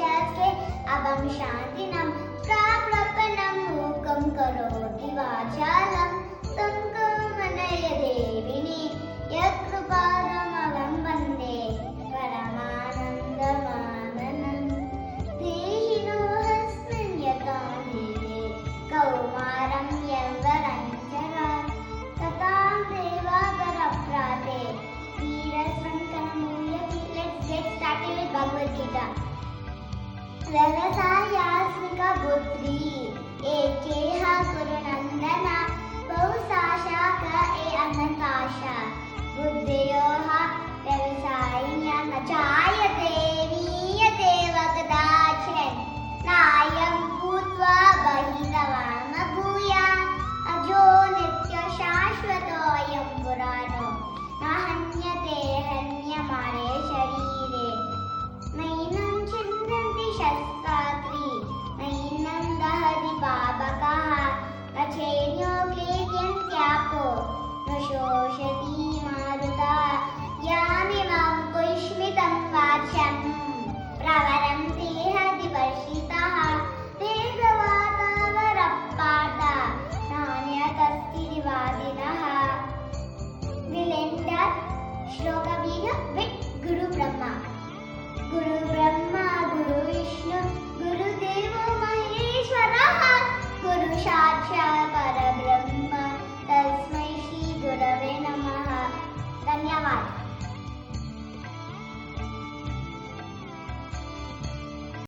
शास्त्रे अवं शान्तिनं प्राप्नपनं मूकं करोति वाचालं संकमनय देविनी यत्कृपारमवं वन्दे परमानन्दमाननं देहिनोऽस्मिन् यथा देहे कौमारं यौवनं चरा तथां देवागरप्राते वीरसङ्कनमूलति. Let's get started with Bhagavad Gita. व्यवसायास्मिका पुत्री एकेहा कुरुनन्दना बहुशाशाक अनताशा बुद्धयोः व्यवसायिन्या न चायते नीयते कदाचित् नायं भूत्वा बहिर्वाम भूया अजो नित्यशाश्वतोऽयं पुराणो न हन्यते हन्यमाने शरीरे नैनं छिन्दन्ति शस्त्रास्त्री नैनं दहति पावकः न चेन्यो खेद्यन्त्यापो न शोषति मारुतः यामिमं पुष्मितं वाच्यं प्रवर